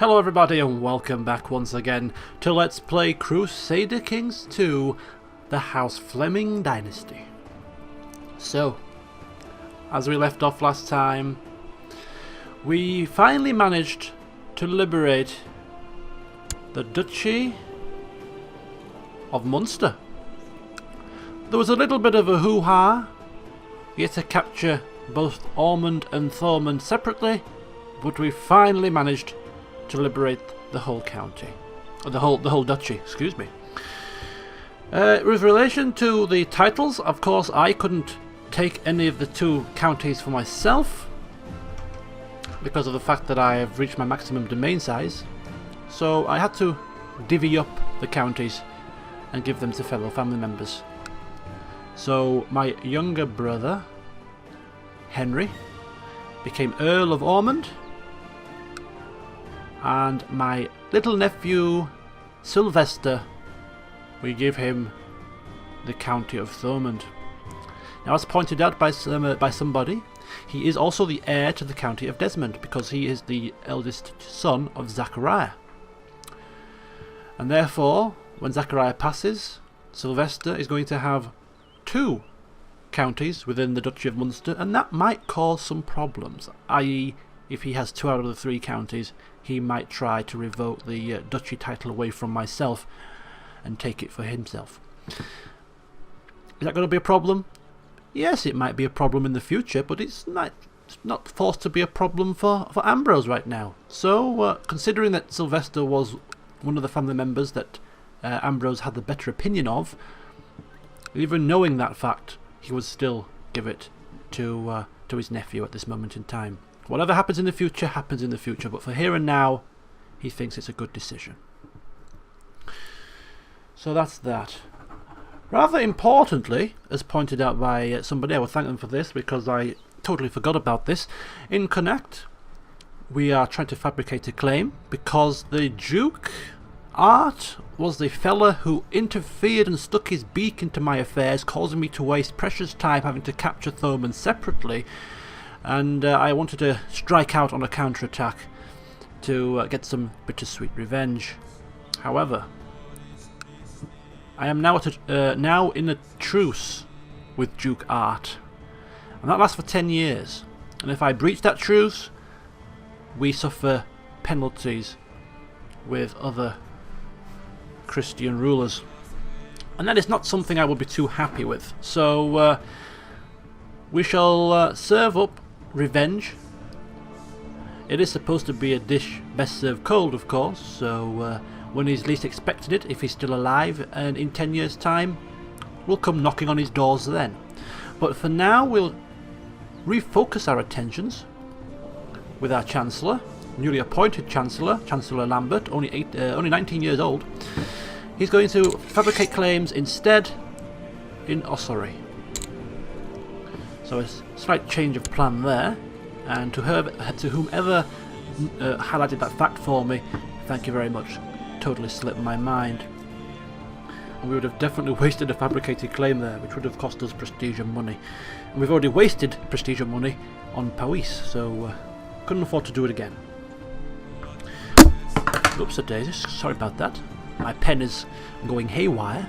Hello everybody and welcome back once again to Let's Play Crusader Kings 2, the House Fleming Dynasty. So, as we left off last time, we finally managed to liberate the Duchy of Munster. There was a little bit of a hoo-ha. We had to capture both Ormond and Thomond separately, but we finally managed to liberate the whole county, or the whole duchy, excuse me. With relation to the titles, of course, I couldn't take any of the two counties for myself because of the fact that I have reached my maximum domain size. So I had to divvy up the counties and give them to fellow family members. So my younger brother, Henry, became Earl of Ormond, and my little nephew Sylvester, we give him the county of Thomond. Now, as pointed out by somebody, he is also the heir to the county of Desmond because he is the eldest son of Zachariah. And therefore, when Zachariah passes, Sylvester is going to have two counties within the Duchy of Munster, and that might cause some problems, i.e. if he has 2 out of the 3 counties, he might try to revoke the duchy title away from myself and take it for himself. Is that going to be a problem? Yes, it might be a problem in the future, but it's not forced to be a problem for Ambrose right now. So, considering that Sylvester was one of the family members that Ambrose had the better opinion of, even knowing that fact, he would still give it to his nephew at this moment in time. Whatever happens in the future, happens in the future, but for here and now, he thinks it's a good decision. So that's that. Rather importantly, as pointed out by somebody, I will thank them for this because I totally forgot about this, in Connect, we are trying to fabricate a claim because the Duke Art was the fella who interfered and stuck his beak into my affairs, causing me to waste precious time having to capture Thomond separately. And I wanted to strike out on a counterattack to get some bittersweet revenge. However, I am now now in a truce with Duke Art, and that lasts for 10 years. And if I breach that truce, we suffer penalties with other Christian rulers, and that is not something I would be too happy with. So we shall serve up revenge. It is supposed to be a dish best served cold, of course, so when he's least expected it, if he's still alive, and in 10 years' time, we'll come knocking on his doors then. But for now, we'll refocus our attentions with our Chancellor, newly appointed Chancellor Lambert, only 19 years old. He's going to fabricate claims instead in Ossory. So a slight change of plan there, and to whomever highlighted that fact for me, thank you very much. Totally slipped my mind. And we would have definitely wasted a fabricated claim there, which would have cost us prestige and money. And we've already wasted prestige and money on Powys, so couldn't afford to do it again. Oops, a daisy, sorry about that. My pen is going haywire.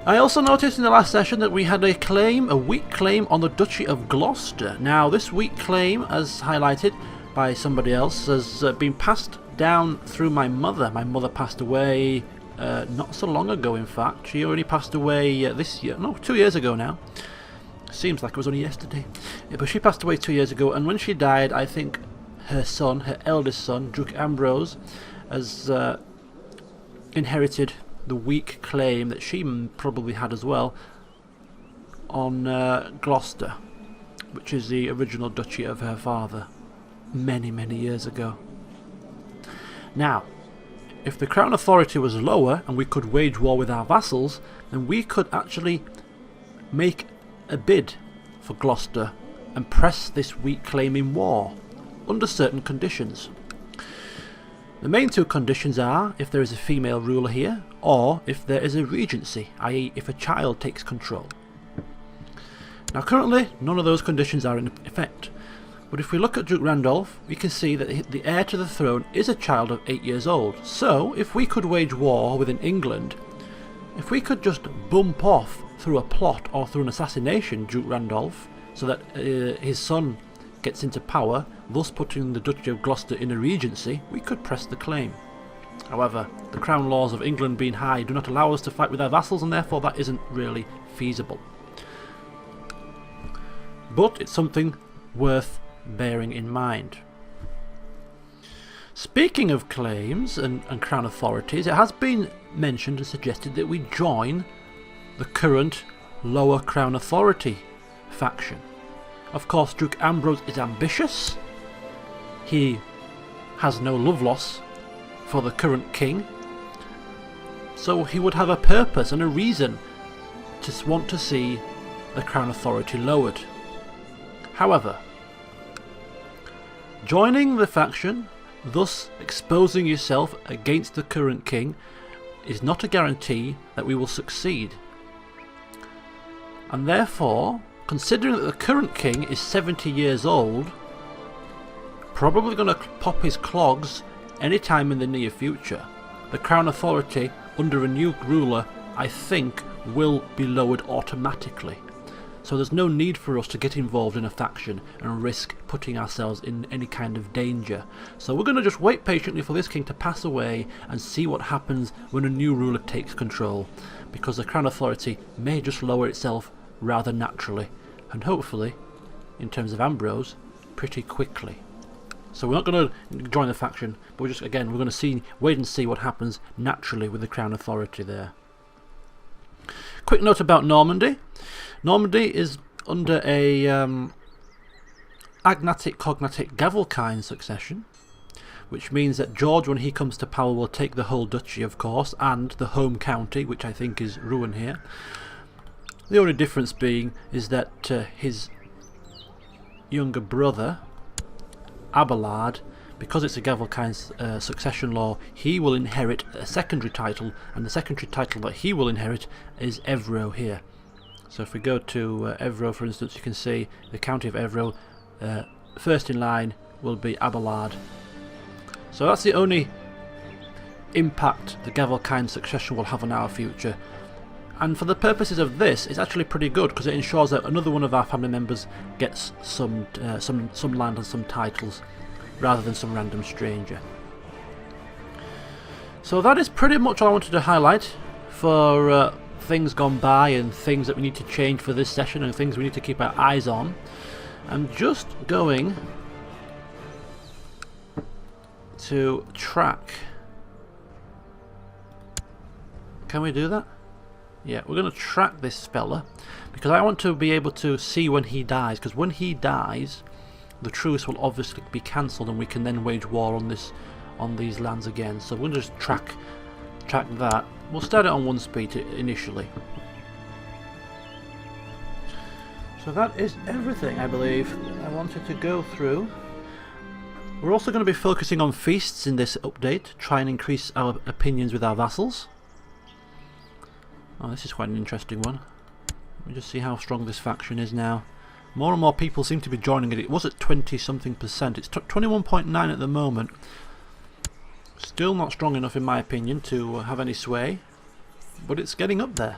I also noticed in the last session that we had a weak claim on the Duchy of Gloucester. Now, this weak claim, as highlighted by somebody else, has been passed down through my mother. My mother passed away not so long ago, in fact. She only passed away this year. No, 2 years ago now. Seems like it was only yesterday. Yeah, but she passed away 2 years ago, and when she died, I think her son, her eldest son, Duke Ambrose, has inherited the weak claim that she probably had as well on Gloucester, which is the original duchy of her father many, many years ago. Now, if the Crown authority was lower and we could wage war with our vassals, then we could actually make a bid for Gloucester and press this weak claim in war under certain conditions. The main two conditions are if there is a female ruler here, or if there is a regency, i.e. if a child takes control. Now currently, none of those conditions are in effect, But if we look at Duke Randolph, we can see that the heir to the throne is a child of 8 years old. So, if we could wage war within England, if we could just bump off through a plot or through an assassination Duke Randolph, so that his son gets into power, thus putting the Duchy of Gloucester in a regency, we could press the claim. However, the crown laws of England being high do not allow us to fight with our vassals, and therefore that isn't really feasible. But it's something worth bearing in mind. Speaking of claims and crown authorities, it has been mentioned and suggested that we join the current lower crown authority faction. Of course, Duke Ambrose is ambitious. He has no love loss for the current king, so he would have a purpose and a reason to want to see the crown authority lowered. However, joining the faction, thus exposing yourself against the current king, is not a guarantee that we will succeed. And therefore, considering that the current king is 70 years old, probably going to pop his clogs anytime in the near future, the crown authority under a new ruler, I think, will be lowered automatically. So there's no need for us to get involved in a faction and risk putting ourselves in any kind of danger. So we're going to just wait patiently for this king to pass away and see what happens when a new ruler takes control, because the crown authority may just lower itself rather naturally, and hopefully, in terms of Ambrose, pretty quickly. So we're not going to join the faction, but we're going to wait and see what happens naturally with the crown authority there. Quick note about Normandy. Normandy is under a agnatic cognatic Gavelkind succession, which means that George, when he comes to power, will take the whole duchy, of course, and the home county, which I think is Rouen here. The only difference being is that his younger brother, Abelard, because it's a Gavelkind succession law, he will inherit a secondary title, and the secondary title that he will inherit is Evro here. So if we go to Evro, for instance, you can see the county of Evro, first in line will be Abelard. So that's the only impact the Gavelkind succession will have on our future. And for the purposes of this, it's actually pretty good, because it ensures that another one of our family members gets some land and some titles, rather than some random stranger. So that is pretty much all I wanted to highlight for things gone by and things that we need to change for this session and things we need to keep our eyes on. I'm just going to track. Can we do that? Yeah, we're going to track this fella, because I want to be able to see when he dies, because when he dies, the truce will obviously be cancelled and we can then wage war on these lands again. So we're going to just track that. We'll start it on 1 speed initially. So that is everything, I believe, I wanted to go through. We're also going to be focusing on feasts in this update, try and increase our opinions with our vassals. Oh, this is quite an interesting one. Let me just see how strong this faction is now. More and more people seem to be joining it. It was at 20-something%. It's 21.9 at the moment. Still not strong enough, in my opinion, to have any sway, but it's getting up there.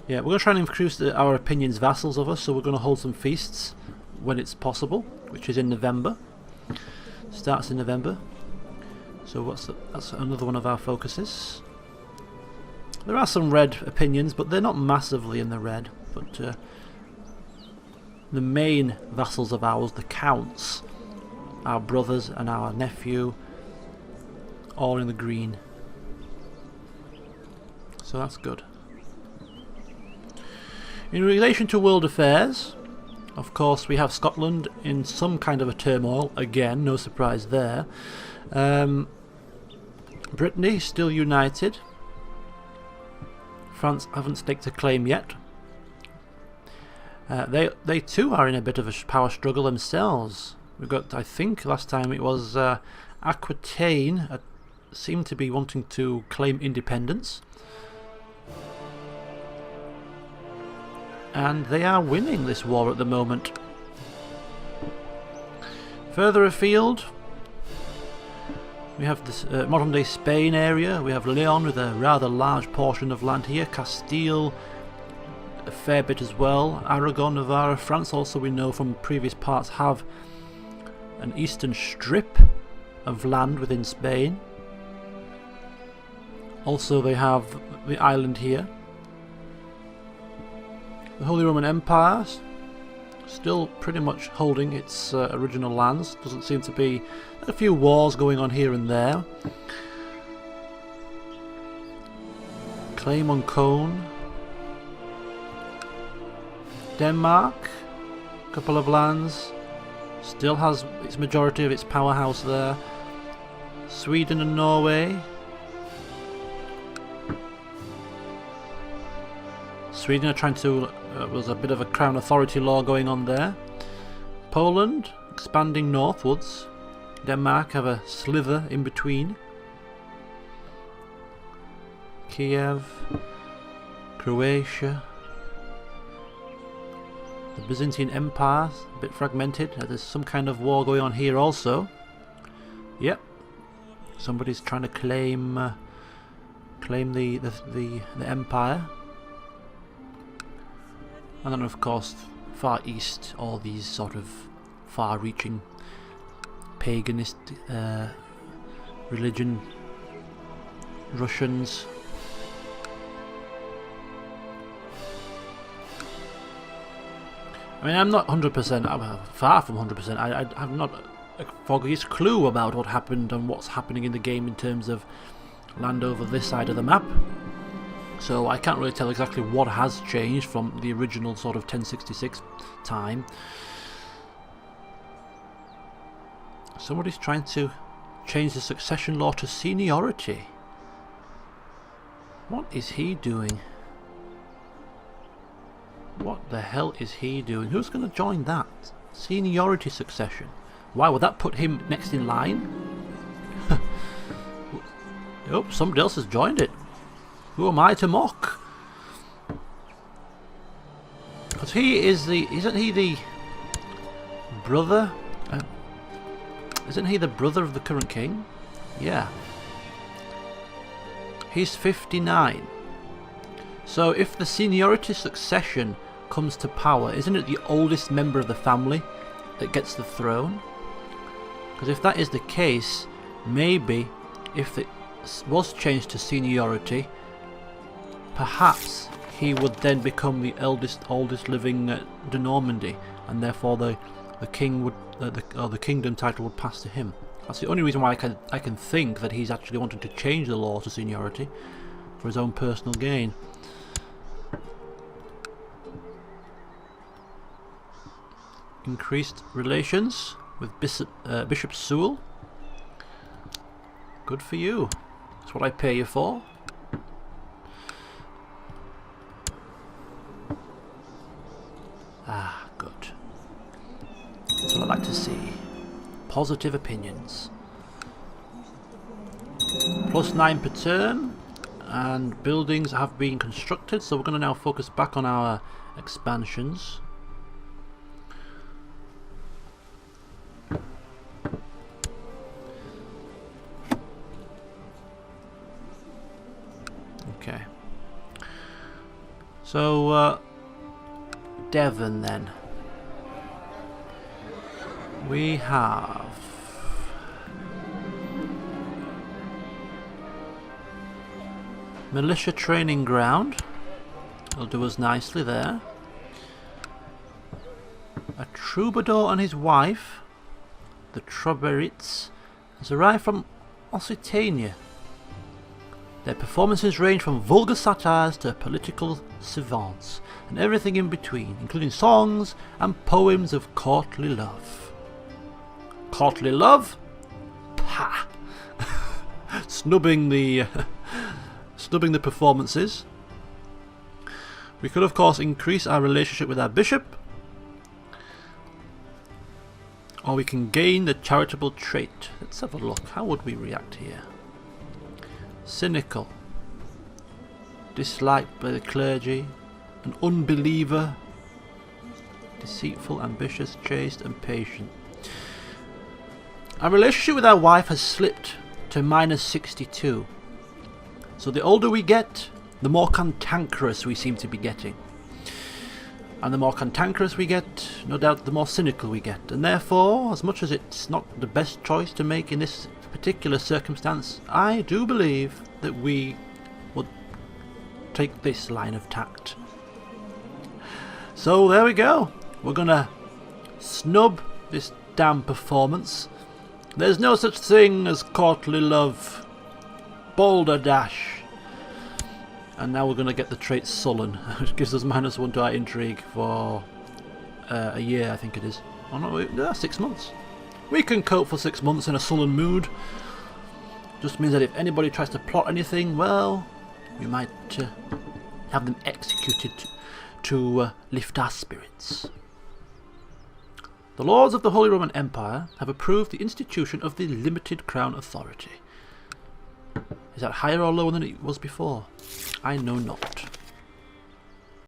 Yeah, we're going to try and increase our opinions vassals of us, so we're going to hold some feasts when it's possible, which is in November. Starts in November. So that's another one of our focuses. There are some red opinions, but they're not massively in the red. But the main vassals of ours, the counts, our brothers and our nephew, all in the green. So that's good. In relation to world affairs, of course, we have Scotland in some kind of a turmoil. Again, no surprise there. Brittany still united. France haven't staked a claim yet. They too are in a bit of a power struggle themselves. We've got, I think last time it was Aquitaine seemed to be wanting to claim independence. And they are winning this war at the moment. Further afield, we have this modern-day Spain area. We have Leon with a rather large portion of land here. Castile, a fair bit as well. Aragon, Navarra, France also, we know from previous parts, have an eastern strip of land within Spain. Also they have the island here. The Holy Roman Empire still pretty much holding its original lands. Doesn't seem to be a few wars going on here and there. Claim on Cone. Denmark, a couple of lands, still has its majority of its powerhouse there. Sweden and Norway. Sweden are trying to, was a bit of a crown authority law going on there. Poland, expanding northwards. Denmark have a slither in between. Kiev, Croatia. The Byzantine Empire, a bit fragmented. There's some kind of war going on here also. Yep. Somebody's trying to claim the empire. And then of course far east, all these sort of far-reaching paganist religion, Russians. I mean, I'm not 100%, I'm far from 100%, I have not a foggiest clue about what happened and what's happening in the game in terms of land over this side of the map. So I can't really tell exactly what has changed from the original sort of 1066 time. Somebody's trying to change the succession law to seniority. What is he doing? What the hell is he doing? Who's going to join that? Seniority succession. Why would that put him next in line? Oh, somebody else has joined it. Who am I to mock? Because he is the... Isn't he the brother? Isn't he the brother of the current king? Yeah. He's 59. So if the seniority succession comes to power, isn't it the oldest member of the family that gets the throne? Because if that is the case, maybe if it was changed to seniority, perhaps he would then become the oldest living de Normandy, and therefore the king would the kingdom title would pass to him. That's the only reason why I can think that he's actually wanted to change the law to seniority for his own personal gain. Increased relations with Bishop Sewell. Good for you. That's what I pay you for. Ah, good. That's what I like to see. Positive opinions. +9 per turn, and buildings have been constructed, so we're going to now focus back on our expansions. Okay. So, Devon then. We have militia training ground. It'll do us nicely there. A troubadour and his wife, the Troberits, has arrived from Occitania. Their performances range from vulgar satires to political savants, and everything in between, including songs and poems of courtly love. Courtly love? Pah! Snubbing the performances. We could of course increase our relationship with our bishop, or we can gain the charitable trait. Let's have a look. How would we react here? Cynical, disliked by the clergy, an unbeliever, deceitful, ambitious, chaste and patient. Our relationship with our wife has slipped to -62. So the older we get, the more cantankerous we seem to be getting. And the more cantankerous we get, no doubt the more cynical we get. And therefore, as much as it's not the best choice to make in this particular circumstance, I do believe that we would take this line of tact. So there we go. We're gonna snub this damn performance. There's no such thing as courtly love. Balderdash. And now we're going to get the trait sullen, which gives us -1 to our intrigue for a year, I think it is. Oh no, 6 months. We can cope for 6 months in a sullen mood. Just means that if anybody tries to plot anything, well, we might have them executed to lift our spirits. The Lords of the Holy Roman Empire have approved the institution of the limited crown authority. Is that higher or lower than it was before? I know not.